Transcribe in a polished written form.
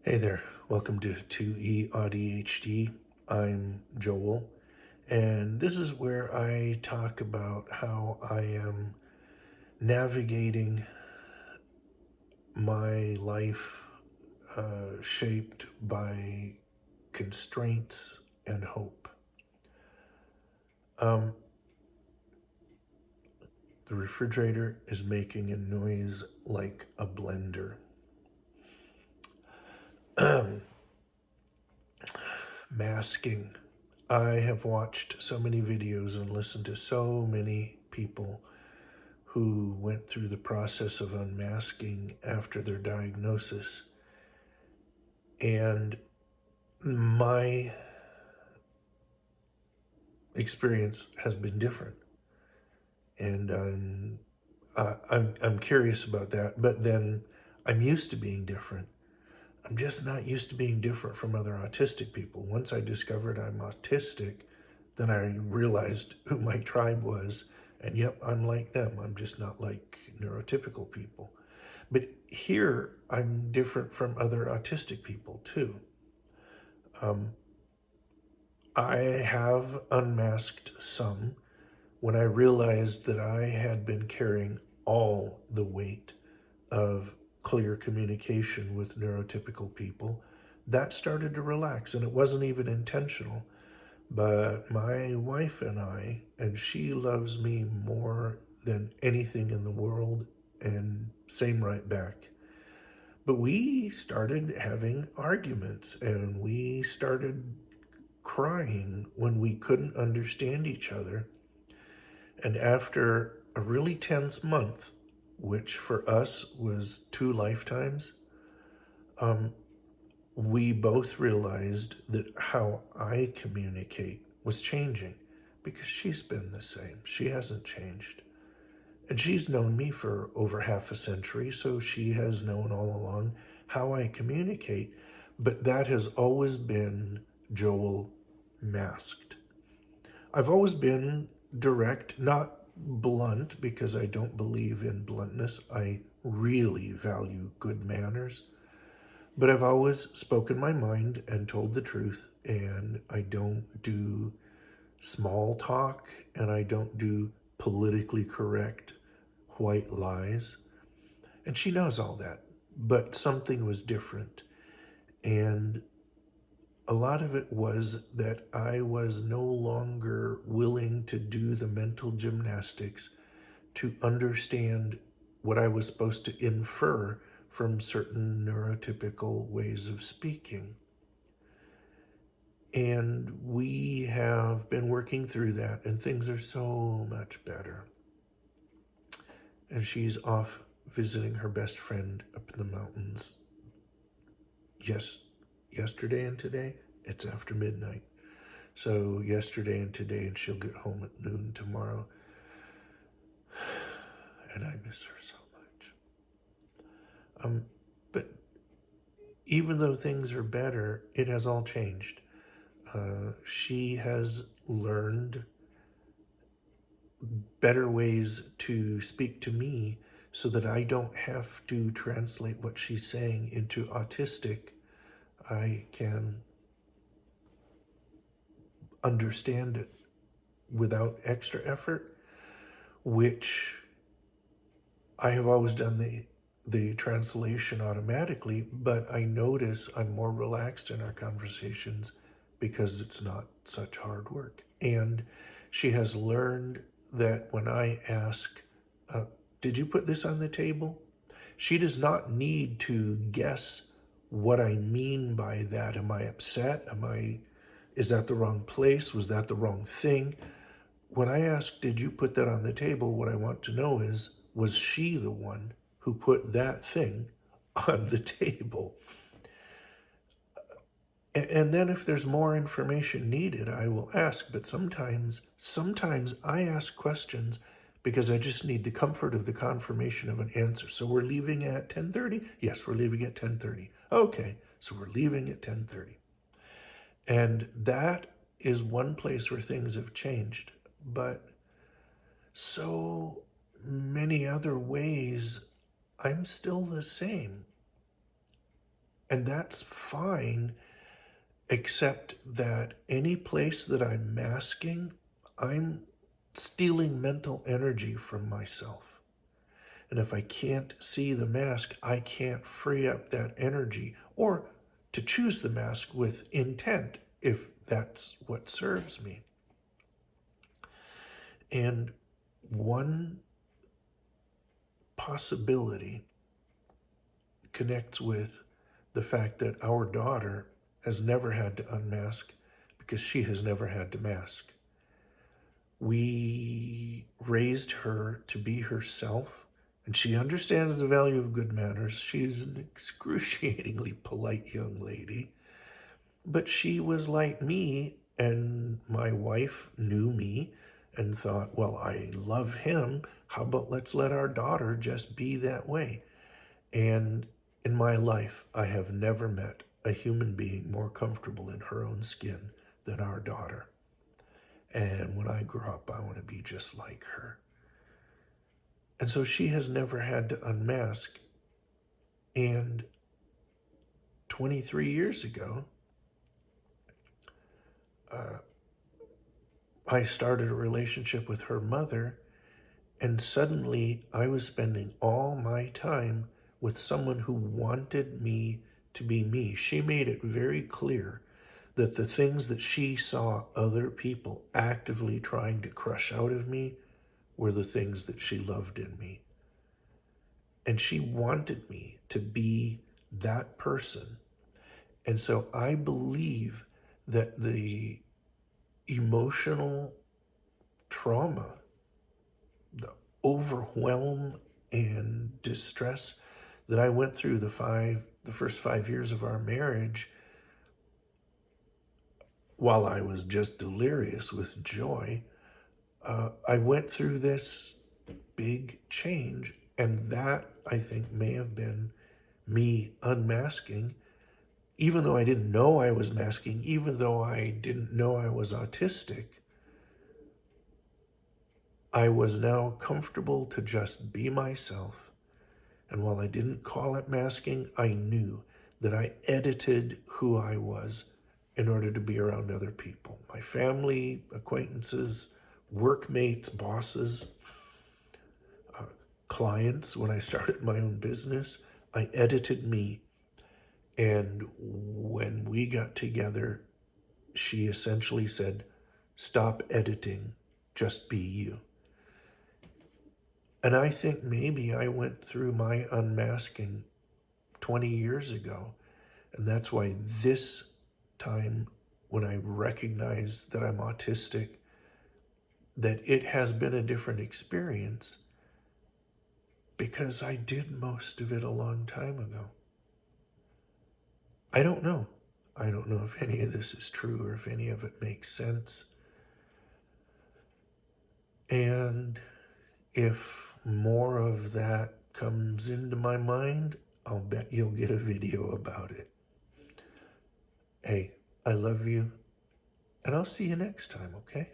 Hey there, welcome to 2E ADHD. I'm Joel, and this is where I talk about how I am navigating my life shaped by constraints and hope. Um, the refrigerator is making a noise like a blender. Masking. I have watched so many videos and listened to so many people who went through the process of unmasking after their diagnosis. And my experience has been different. And I'm curious about that. But then I'm used to being different. I'm just not used to being different from other autistic people. Once I discovered I'm autistic, then I realized who my tribe was. And yep, I'm like them. I'm just not like neurotypical people. But here, I'm different from other autistic people too. Um, I have unmasked some when I realized that I had been carrying all the weight of clear communication with neurotypical people. That started to relax, and it wasn't even intentional. But my wife and she loves me more than anything in the world, and same right back. But we started having arguments and we started crying when we couldn't understand each other. And after a really tense month, which for us was 2 lifetimes, um, we both realized that how I communicate was changing because she's been the same. She hasn't changed. And she's known me for over half a century, so she has known all along how I communicate. But that has always been Joel masked. I've always been direct, not blunt, because I don't believe in bluntness. I really value good manners. But I've always spoken my mind and told the truth, and I don't do small talk, and I don't do politically correct white lies. And she knows all that. But something was different. And a lot of it was that I was no longer willing to do the mental gymnastics to understand what I was supposed to infer from certain neurotypical ways of speaking. And we have been working through that, and things are so much better. And she's off visiting her best friend up in the mountains. Yesterday and today, it's after midnight. So yesterday and today, and she'll get home at noon tomorrow. And I miss her so much. But even though things are better, it has all changed. She has learned better ways to speak to me so that I don't have to translate what she's saying into autistic. I can understand it without extra effort, which I have always done the translation automatically, but I notice I'm more relaxed in our conversations because it's not such hard work. And she has learned that when I ask, did you put this on the table? She does not need to guess what I mean by that. Am I upset? Is that the wrong place? Was that the wrong thing? When I ask, did you put that on the table? What I want to know is, was she the one who put that thing on the table? And then if there's more information needed, I will ask. But sometimes I ask questions because I just need the comfort of the confirmation of an answer. So we're leaving at 10:30? Yes, we're leaving at 10:30. Okay, so we're leaving at 10:30. And that is one place where things have changed. But so many other ways, I'm still the same. And that's fine, except that any place that I'm masking, I'm stealing mental energy from myself. And if I can't see the mask, I can't free up that energy or to choose the mask with intent if that's what serves me. And one possibility connects with the fact that our daughter has never had to unmask because she has never had to mask. We raised her to be herself, and she understands the value of good manners. She's an excruciatingly polite young lady, but she was like me, and my wife knew me and thought, well, I love him. How about let's let our daughter just be that way? And in my life, I have never met a human being more comfortable in her own skin than our daughter. And when I grow up, I want to be just like her. And so she has never had to unmask. And 23 years ago, I started a relationship with her mother, and suddenly I was spending all my time with someone who wanted me to be me. She made it very clear that the things that she saw other people actively trying to crush out of me were the things that she loved in me. And she wanted me to be that person. And so I believe that the emotional trauma, the overwhelm and distress that I went through the first 5 years of our marriage, while I was just delirious with joy, I went through this big change. And that, I think, may have been me unmasking, even though I didn't know I was masking, even though I didn't know I was autistic. I was now comfortable to just be myself. And while I didn't call it masking, I knew that I edited who I was in order to be around other people. My family, acquaintances, workmates, bosses, clients. When I started my own business, I edited me. And when we got together, she essentially said, stop editing, just be you. And I think maybe I went through my unmasking 20 years ago. And that's why this time, when I recognize that I'm autistic, that it has been a different experience because I did most of it a long time ago. I don't know. I don't know if any of this is true or if any of it makes sense. And if more of that comes into my mind, I'll bet you'll get a video about it. Hey, I love you, and I'll see you next time, okay?